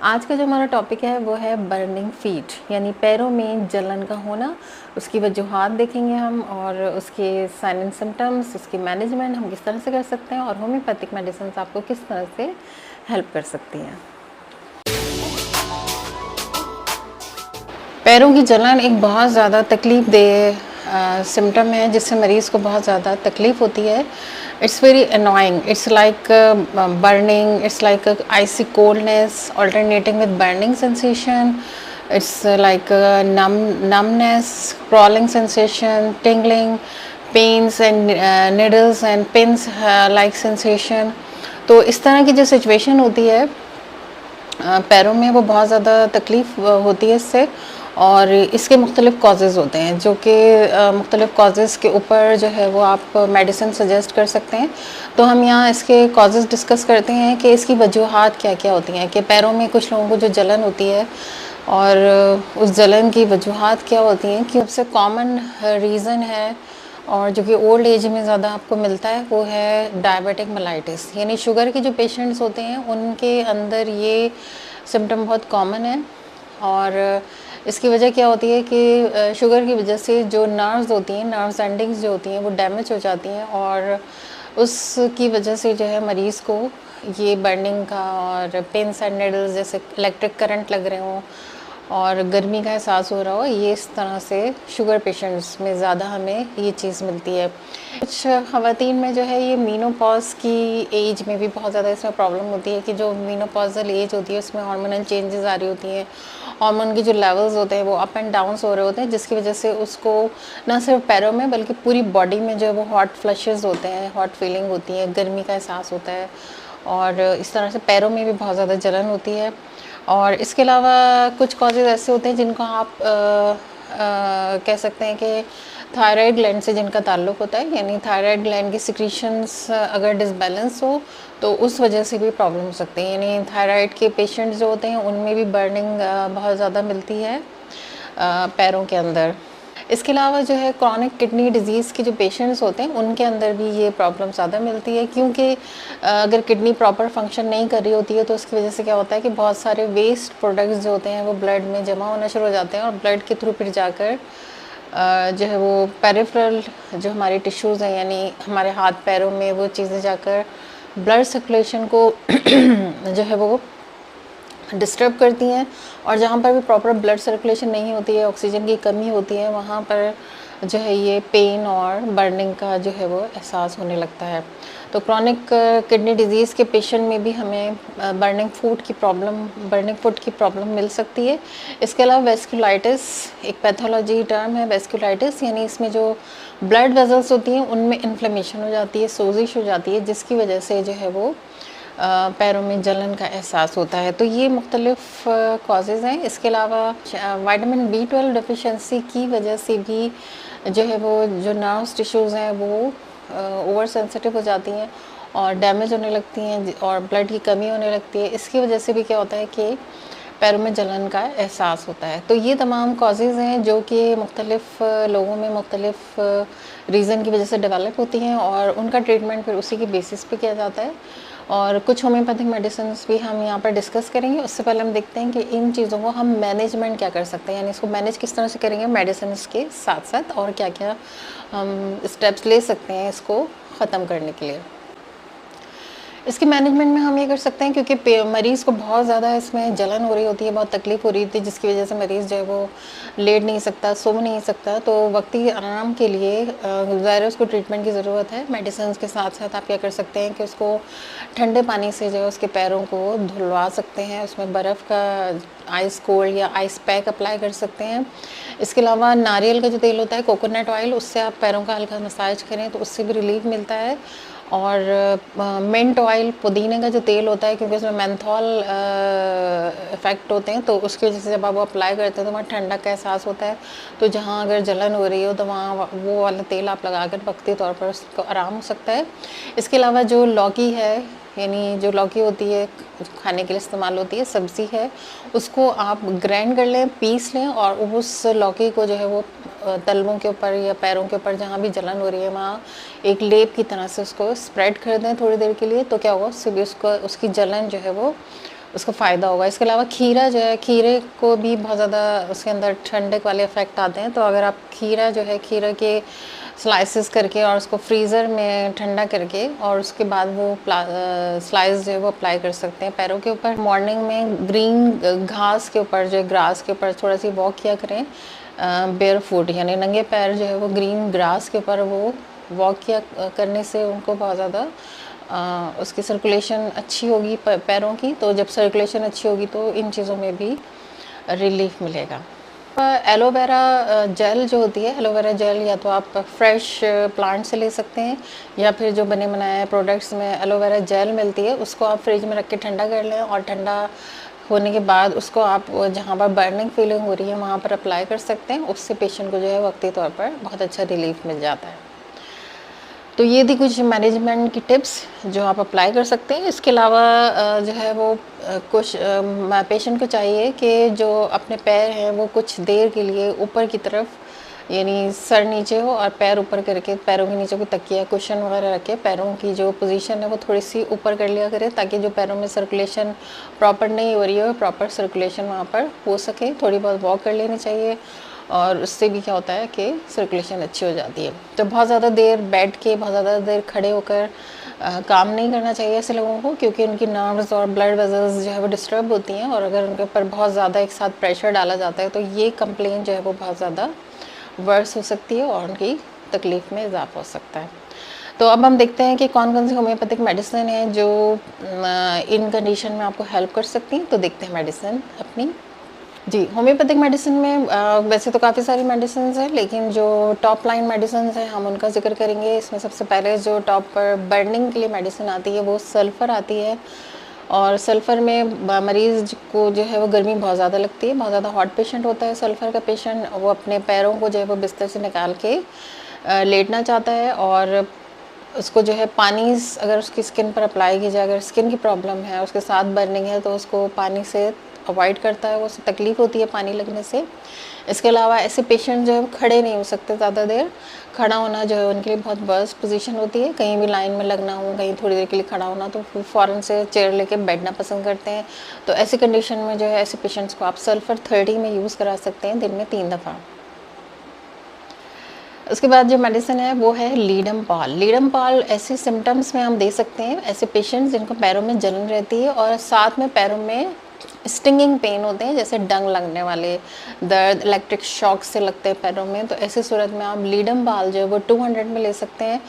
आज का जो हमारा टॉपिक है वो है बर्निंग फीट, यानी पैरों में जलन का होना। उसकी वजूहात देखेंगे हम और उसके साइन एंड सिम्टम्स, उसकी मैनेजमेंट हम किस तरह से कर सकते हैं और होम्योपैथिक मेडिसिन आपको किस तरह से हेल्प कर सकती हैं। पैरों की जलन एक बहुत ज़्यादा तकलीफ़ देह सिम्टम है जिससे मरीज़ को बहुत ज़्यादा तकलीफ़ होती है। It's very annoying, it's like burning, it's like icy coldness alternating with burning sensation. It's like numbness, crawling sensation, tingling, pains and needles and pins like sensation. तो इस तरह की जो सिचुएशन होती है पैरों में, वो बहुत ज़्यादा तकलीफ़ होती है इससे। और इसके मुख्तलिफ़ कॉजेज़ होते हैं जो कि मुख्तलिफ़ कॉजेज़ के ऊपर जो है वो आप मेडिसिन सजेस्ट कर सकते हैं। तो हम यहाँ इसके कॉजेज़ डिस्कस करते हैं कि इसकी वजूहात क्या क्या होती हैं, कि पैरों में कुछ लोगों को जो जलन होती है और उस जलन की वजूहात क्या होती हैं। कि सबसे कॉमन रीज़न है और जो कि ओल्ड एज में ज़्यादा आपको मिलता है वो है डायबिटिक मेलाइटिस, यानी शुगर के जो पेशेंट्स होते हैं उनके अंदर ये सिम्टम बहुत कॉमन है। और इसकी वजह क्या होती है कि शुगर की वजह से जो नर्व्स होती हैं, नर्व्स एंडिंग्स जो होती हैं वो डैमेज हो जाती हैं और उसकी वजह से जो है मरीज़ को ये बर्निंग का और पिन्स एंड नीडल्स जैसे इलेक्ट्रिक करंट लग रहे हों और गर्मी का एहसास हो रहा हो, ये इस तरह से शुगर पेशेंट्स में ज़्यादा हमें ये चीज़ मिलती है। कुछ ख़वातीन में जो है ये मीनोपॉज की एज में भी बहुत ज़्यादा इसमें प्रॉब्लम होती है कि जो मीनोपॉजल एज होती है उसमें हार्मोनल चेंजेस आ रही होती हैं, हार्मोन के जो लेवल्स होते हैं वो अप एंड डाउन्स हो रहे होते हैं, जिसकी वजह से उसको ना सिर्फ पैरों में बल्कि पूरी बॉडी में जो है वो हॉट फ्लशेस होते हैं, हॉट फीलिंग होती है, गर्मी का एहसास होता है और इस तरह से पैरों में भी बहुत ज़्यादा जलन होती है। और इसके अलावा कुछ कॉजेज़ ऐसे होते हैं जिनको आप कह सकते हैं कि थायराइड ग्लैंड से जिनका ताल्लुक़ होता है, यानी थायराइड ग्लैंड की सिक्रीशंस अगर डिसबैलेंस हो तो उस वजह से भी प्रॉब्लम हो सकती है। यानी थायराइड के पेशेंट्स जो होते हैं उनमें भी बर्निंग बहुत ज़्यादा मिलती है पैरों के अंदर। इसके अलावा जो है क्रॉनिक किडनी डिजीज़ के जो पेशेंट्स होते हैं उनके अंदर भी ये प्रॉब्लम ज़्यादा मिलती है, क्योंकि अगर किडनी प्रॉपर फंक्शन नहीं कर रही होती है तो उसकी वजह से क्या होता है कि बहुत सारे वेस्ट प्रोडक्ट्स जो होते हैं वो ब्लड में जमा होना शुरू हो जाते हैं और ब्लड के थ्रू फिर जाकर जो है वो पेरिफेरल जो हमारी टिश्यूज़ हैं, यानी हमारे हाथ पैरों में वो चीज़ें जाकर ब्लड सर्कुलेशन को जो है वो डिस्टर्ब करती हैं। और जहाँ पर भी प्रॉपर ब्लड सर्कुलेशन नहीं होती है, ऑक्सीजन की कमी होती है, वहाँ पर जो है ये पेन और बर्निंग का जो है वो एहसास होने लगता है। तो क्रॉनिक किडनी डिजीज़ के पेशेंट में भी हमें बर्निंग फुट की प्रॉब्लम मिल सकती है। इसके अलावा वेस्कुलाइटिस एक पैथोलॉजी टर्म है, वेस्कुलाइटिस यानी इसमें जो ब्लड वेजल्स होती हैं उनमें इन्फ्लेमेशन हो जाती है, सोजिश हो जाती है, जिसकी वजह से जो है वो पैरों में जलन का एहसास होता है। तो ये मुख्तलिफ़ कॉजेज़ हैं। इसके अलावा विटामिन B12 डिफिशिएंसी की वजह से भी जो है वो जो नर्व्स टिश्यूज़ हैं वो ओवर सेंसिटिव हो जाती हैं और डैमेज होने लगती हैं और ब्लड की कमी होने लगती है। इसकी वजह से भी क्या होता है कि पैरों में जलन का एहसास होता है। तो ये तमाम कॉजेज़ हैं जो कि मुख्तलिफ़ लोगों में मुख्तलिफ़ रीज़न की वजह से डेवलप होती हैं और उनका ट्रीटमेंट फिर उसी के बेसिस पे किया जाता है। और कुछ होम्योपैथिक मेडिसिन्स भी हम यहाँ पर डिस्कस करेंगे। उससे पहले हम देखते हैं कि इन चीज़ों को हम मैनेजमेंट क्या कर सकते हैं, यानी इसको मैनेज किस तरह से करेंगे मेडिसिन्स के साथ साथ, और क्या क्या हम स्टेप्स ले सकते हैं इसको ख़त्म करने के लिए। इसकी मैनेजमेंट में हम ये कर सकते हैं, क्योंकि मरीज़ को बहुत ज़्यादा इसमें जलन हो रही होती है, बहुत तकलीफ़ हो रही थी, जिसकी वजह से मरीज़ जो है वो लेट नहीं सकता, सो नहीं सकता। तो वक्ती आराम के लिए ज़ाहिर उसको ट्रीटमेंट की ज़रूरत है। मेडिसिन के साथ साथ आप क्या कर सकते हैं कि उसको ठंडे पानी से जो है उसके पैरों को धुलवा सकते हैं, उसमें बर्फ़ का आइस कोल्ड या आइस पैक अप्लाई कर सकते हैं। इसके अलावा नारियल का जो तेल होता है, कोकोनट ऑयल, उससे आप पैरों का हल्का मसाज करें तो उससे भी रिलीफ मिलता है। और मिंट ऑयल, पुदीने का जो तेल होता है, क्योंकि उसमें मेंथॉल इफ़ेक्ट होते हैं, तो उसकी वजह से जब आप वो अप्लाई करते हैं तो वहाँ ठंडक का एहसास होता है। तो जहाँ अगर जलन हो रही हो तो वहाँ वो वाला तेल आप लगाकर वक्ती तौर पर उसको आराम हो सकता है। इसके अलावा जो लौकी है, यानी जो लौकी होती है खाने के लिए इस्तेमाल होती है, सब्ज़ी है, उसको आप ग्राइंड कर लें, पीस लें और उस लौकी को जो है वो तलवों के ऊपर या पैरों के ऊपर जहाँ भी जलन हो रही है वहाँ एक लेप की तरह से उसको स्प्रेड कर दें थोड़ी देर के लिए। तो क्या होगा, उससे भी उसकी जलन जो है वो उसको फ़ायदा होगा। इसके अलावा खीरा जो है, खीरे को भी बहुत ज़्यादा उसके अंदर ठंडक वाले इफ़ेक्ट आते हैं, तो अगर आप खीरा जो है, खीरा के स्लाइसेस करके और उसको फ्रीज़र में ठंडा करके और उसके बाद वो स्लाइस जो है वो अप्लाई कर सकते हैं पैरों के ऊपर। मॉर्निंग में ग्रीन घास के ऊपर जो है, ग्रास के ऊपर थोड़ा सी वॉक किया करें, बेयर फुट यानी नंगे पैर जो है वो ग्रीन ग्रास के ऊपर वो वॉक किया करने से उनको बहुत ज़्यादा उसकी सर्कुलेशन अच्छी होगी पैरों की। तो जब सर्कुलेशन अच्छी होगी तो इन चीज़ों में भी रिलीफ मिलेगा। एलोवेरा जेल जो होती है, एलोवेरा जेल या तो आप फ्रेश प्लांट से ले सकते हैं या फिर जो बने बनाए प्रोडक्ट्स में एलोवेरा जेल मिलती है, उसको आप फ्रिज में रख के ठंडा कर लें और ठंडा होने के बाद उसको आप जहाँ पर बर्निंग फीलिंग हो रही है वहाँ पर अप्लाई कर सकते हैं। उससे पेशेंट को जो है वक्ती तौर पर बहुत अच्छा रिलीफ मिल जाता है। तो ये थी कुछ मैनेजमेंट की टिप्स जो आप अप्लाई कर सकते हैं। इसके अलावा जो है वो कुछ पेशेंट को चाहिए कि जो अपने पैर हैं वो कुछ देर के लिए ऊपर की तरफ यानी सर नीचे हो और पैर ऊपर करके पैरों के नीचे कोई तकिया कुशन वगैरह रख के पैरों की जो पोजीशन है वो थोड़ी सी ऊपर कर लिया करें, ताकि जो पैरों में सर्कुलेशन प्रॉपर नहीं हो रही है प्रॉपर सर्कुलेशन वहाँ पर हो सके। थोड़ी बहुत वॉक कर लेनी चाहिए और उससे भी क्या होता है कि सर्कुलेशन अच्छी हो जाती है। तो बहुत ज़्यादा देर बैठ के, बहुत ज़्यादा देर खड़े होकर काम नहीं करना चाहिए ऐसे लोगों को, क्योंकि उनकी नर्व्स और ब्लड वेसल्स जो है वो डिस्टर्ब होती हैं और अगर उनके ऊपर बहुत ज़्यादा एक साथ प्रेशर डाला जाता है तो ये कंप्लेन जो है वो बहुत ज़्यादा वर्स हो सकती है और उनकी तकलीफ़ में इजाफा हो सकता है। तो अब हम देखते हैं कि कौन कौन सी होम्योपैथिक मेडिसिन है जो इन कंडीशन में आपको हेल्प कर सकती हैं। तो देखते हैं मेडिसिन अपनी। जी, होम्योपैथिक मेडिसिन में वैसे तो काफ़ी सारी मेडिसिन हैं, लेकिन जो टॉप लाइन मेडिसिन हैं हम उनका जिक्र करेंगे। इसमें सबसे पहले जो टॉप पर बर्निंग के लिए मेडिसिन आती है वो सल्फ़र आती है। और सल्फ़र में मरीज़ को जो है वो गर्मी बहुत ज़्यादा लगती है, बहुत ज़्यादा हॉट पेशेंट होता है सल्फ़र का पेशेंट, वो अपने पैरों को जो है वो बिस्तर से निकाल के लेटना चाहता है और उसको जो है पानी अगर उसकी स्किन पर अप्लाई की जाए, अगर स्किन की प्रॉब्लम है उसके साथ बर्निंग है तो उसको पानी से अवॉइड करता है, वो उसे तकलीफ़ होती है पानी लगने से। इसके अलावा ऐसे पेशेंट जो है खड़े नहीं हो सकते ज़्यादा देर, खड़ा होना जो है उनके लिए बहुत वर्स्ट पोजीशन होती है। कहीं भी लाइन में लगना हो, कहीं थोड़ी देर के लिए खड़ा होना तो फ़ौरन से चेयर लेके बैठना पसंद करते हैं। तो ऐसी कंडीशन में जो है ऐसे पेशेंट्स को आप सल्फ़र 30 में यूज़ करा सकते हैं दिन में 3 दफ़ा। उसके बाद जो मेडिसिन है वो है लीडम पाल। लीडम पाल ऐसे सिम्टम्स में हम दे सकते हैं, ऐसे पेशेंट्स जिनको पैरों में जलन रहती है और साथ में पैरों में स्टिंगिंग पेन होते हैं, जैसे डंग लगने वाले दर्द, इलेक्ट्रिक शॉक से लगते हैं पैरों में। तो ऐसी सूरत में आप लीडम पाल जो है वो 200 में ले सकते हैं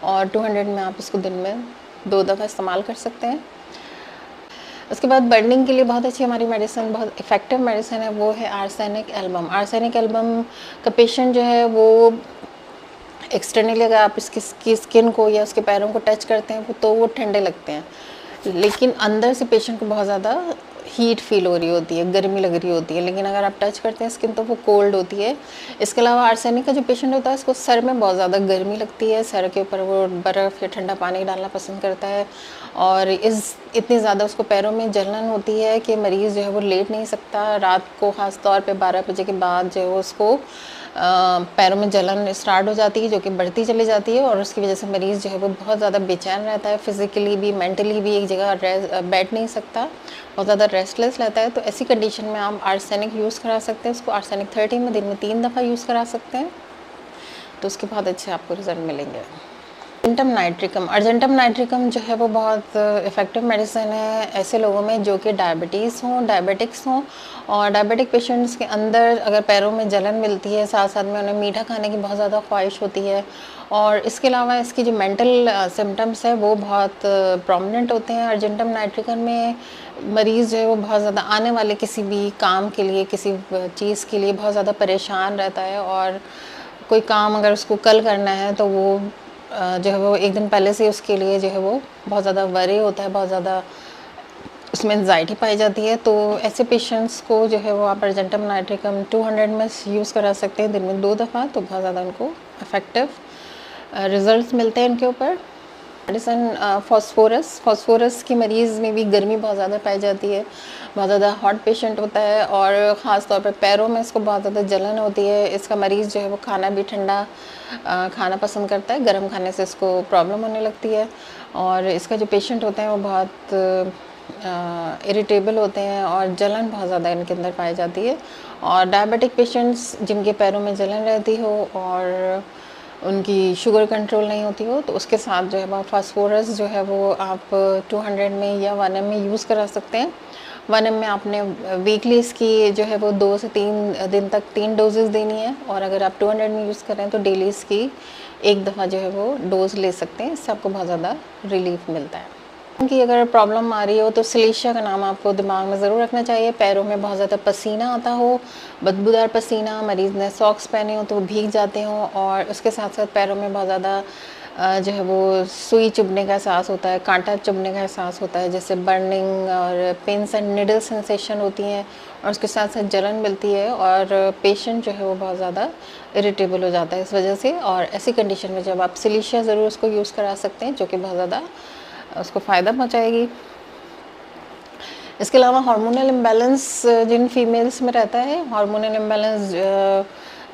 और 200 में आप इसको दिन में 2 दफ़ा इस्तेमाल कर सकते हैं। उसके बाद बर्निंग के लिए बहुत अच्छी हमारी मेडिसिन, बहुत इफ़ेक्टिव मेडिसिन है, वो है आर्सेनिक एल्बम। आर्सेनिक एल्बम का पेशेंट जो है वो एक्सटर्नली अगर आप इसकी स्किन को या उसके पैरों को टच करते हैं तो वो ठंडे लगते हैं, लेकिन अंदर से पेशेंट को बहुत ज़्यादा हीट फील हो रही होती है, गर्मी लग रही होती है, लेकिन अगर आप टच करते हैं स्किन तो वो कोल्ड होती है। इसके अलावा आर्सेनिक का जो पेशेंट होता है उसको सर में बहुत ज़्यादा गर्मी लगती है, सर के ऊपर वो बर्फ़ या ठंडा पानी डालना पसंद करता है और इतनी ज़्यादा उसको पैरों में जलन होती है कि मरीज़ जो है वो लेट नहीं सकता। रात को ख़ास तौर पे 12 बजे के बाद जो है उसको पैरों में जलन स्टार्ट हो जाती है, जो कि बढ़ती चली जाती है और उसकी वजह से मरीज़ जो है वो बहुत ज़्यादा बेचैन रहता है, फिज़िकली भी मेंटली भी एक जगह बैठ नहीं सकता, बहुत ज़्यादा रेस्टलेस रहता है। तो ऐसी कंडीशन में आप आर्सेनिक यूज़ करा सकते हैं, उसको आर्सेनिक 30 में दिन में 3 दफ़ा यूज़ करा सकते हैं, तो उसके बहुत अच्छे आपको रिजल्ट मिलेंगे। अर्जेंटम नाइट्रिकम, अर्जेंटम नाइट्रिकम जो है वो बहुत इफ़ेक्टिव मेडिसिन है ऐसे लोगों में जो कि डायबिटीज़ हों, डायबिटिक्स हों और डायबिटिक पेशेंट्स के अंदर अगर पैरों में जलन मिलती है, साथ साथ में उन्हें मीठा खाने की बहुत ज़्यादा ख्वाहिश होती है और इसके अलावा इसकी जो मेंटल सिम्टम्स है वो बहुत प्रोमिनेंट होते हैं। अर्जेंटम नाइट्रिकम में मरीज़ जो है वो बहुत ज़्यादा आने वाले किसी भी काम के लिए, किसी चीज़ के लिए बहुत ज़्यादा परेशान रहता है और कोई काम अगर उसको कल करना है तो वो जो है वो एक दिन पहले से उसके लिए जो है वो बहुत ज़्यादा वरी होता है, बहुत ज़्यादा उसमें एंजाइटी पाई जाती है। तो ऐसे पेशेंट्स को जो है वो आप अर्जेंटम नाइट्रिकम 200 में यूज़ करा सकते हैं दिन में 2 दफ़ा, तो बहुत ज़्यादा उनको इफ़ेक्टिव रिज़ल्ट्स मिलते हैं इनके ऊपर। मेडिसिन फॉस्फोरस, फॉस्फोरस की मरीज़ में भी गर्मी बहुत ज़्यादा पाई जाती है, बहुत ज़्यादा हॉट पेशेंट होता है और ख़ास तौर पे पैरों में इसको बहुत ज़्यादा जलन होती है। इसका मरीज़ जो है वो खाना भी ठंडा खाना पसंद करता है, गर्म खाने से इसको प्रॉब्लम होने लगती है और इसका जो पेशेंट होते हैं वो बहुत इरिटेबल होते हैं और जलन बहुत ज़्यादा इनके अंदर पाई जाती है। और डायबिटिक पेशेंट्स जिनके पैरों में जलन रहती हो और उनकी शुगर कंट्रोल नहीं होती हो, तो उसके साथ जो है वो फास्फोरस जो है वो आप 200 में या 1 एम में यूज़ करा सकते हैं। 1 एम में आपने वीकली इसकी जो है वो 2 से 3 दिन तक 3 डोजेज़ देनी है, और अगर आप 200 में यूज़ करें तो डेली इसकी एक दफ़ा जो है वो डोज़ ले सकते हैं। इससे आपको बहुत ज़्यादा रिलीफ मिलता है। कि अगर प्रॉब्लम आ रही हो तो सिलेशिया का नाम आपको दिमाग में ज़रूर रखना चाहिए। पैरों में बहुत ज़्यादा पसीना आता हो, बदबूदार पसीना, मरीज़ ने सॉक्स पहने हो तो वो भीग जाते हों, और उसके साथ साथ पैरों में बहुत ज़्यादा जो है वो सुई चुभने का एहसास होता है, कांटा चुभने का एहसास होता है, जैसे बर्निंग और पिंस एंड निडल सेंसेशन होती हैं, और उसके साथ साथ जलन मिलती है, और पेशेंट जो है वो बहुत ज़्यादा इरिटेबल हो जाता है इस वजह से। और ऐसी कंडीशन में जब आप सिलेशिया ज़रूर उसको यूज़ करा सकते हैं, जो कि बहुत ज़्यादा उसको फ़ायदा पहुंचाएगी। इसके अलावा हार्मोनल इम्बैलेंस जिन फीमेल्स में रहता है, हार्मोनल इम्बैलेंस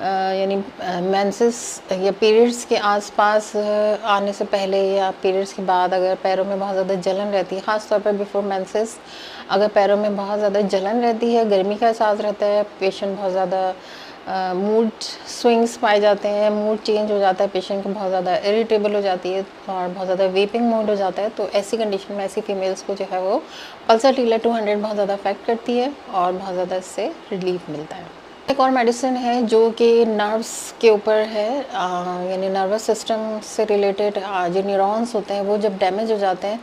यानी मेंसेस या पीरियड्स के आसपास आने से पहले या पीरियड्स के बाद अगर पैरों में बहुत ज़्यादा जलन रहती है, ख़ास तौर पर बिफोर मेंसेस अगर पैरों में बहुत ज़्यादा जलन रहती है, गर्मी का एहसास रहता है, पेशेंट बहुत ज़्यादा मूड स्विंग्स पाए जाते हैं, मूड चेंज हो जाता है, पेशेंट को बहुत ज़्यादा इरिटेबल हो जाती है और बहुत ज़्यादा वीपिंग मूड हो जाता है, तो ऐसी कंडीशन में ऐसी फीमेल्स को जो है वो पल्साटीला 200 बहुत ज़्यादा अफेक्ट करती है और बहुत ज़्यादा इससे रिलीफ मिलता है। एक और मेडिसिन है जो कि नर्व्स के ऊपर है, यानी नर्वस सिस्टम से रिलेटेड जो न्यूरॉन्स होते हैं वो जब डैमेज हो जाते हैं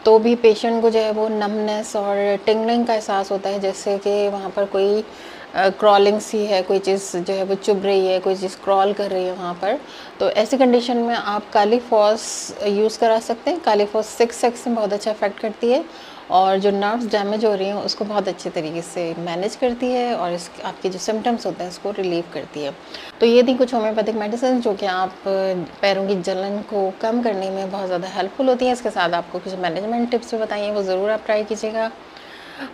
तो भी पेशेंट को जो है वो नमनेस और टिंगलिंग का एहसास होता है, जैसे कि वहाँ पर कोई क्रॉलिंग सी है, कोई चीज़ जो है वो चुभ रही है, कोई चीज़ क्रॉल कर रही है वहाँ पर। तो ऐसी कंडीशन में आप कालीफॉस यूज़ करा सकते हैं। कालीफॉस 6 में बहुत अच्छा इफेक्ट करती है और जो नर्व्स डैमेज हो रही हैं उसको बहुत अच्छे तरीके से मैनेज करती है और इस आपके जो सिम्टम्स होते हैं उसको रिलीव करती है। तो ये थी कुछ होम्योपैथिक मेडिसिन जो कि आप पैरों की जलन को कम करने में बहुत ज़्यादा हेल्पफुल होती हैं। इसके साथ आपको कुछ मैनेजमेंट टिप्स भी बताइए, वो ज़रूर आप ट्राई कीजिएगा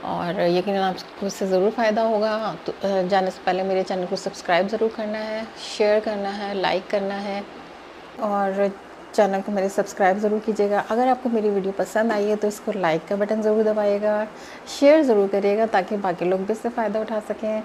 और यकीनन आपको इससे ज़रूर फ़ायदा होगा। तो जाने से पहले मेरे चैनल को सब्सक्राइब ज़रूर करना है, शेयर करना है, लाइक करना है और चैनल को मेरे सब्सक्राइब ज़रूर कीजिएगा। अगर आपको मेरी वीडियो पसंद आई है तो इसको लाइक का बटन ज़रूर दबाइएगा, शेयर ज़रूर करिएगा ताकि बाकी लोग भी इससे फ़ायदा उठा सकें।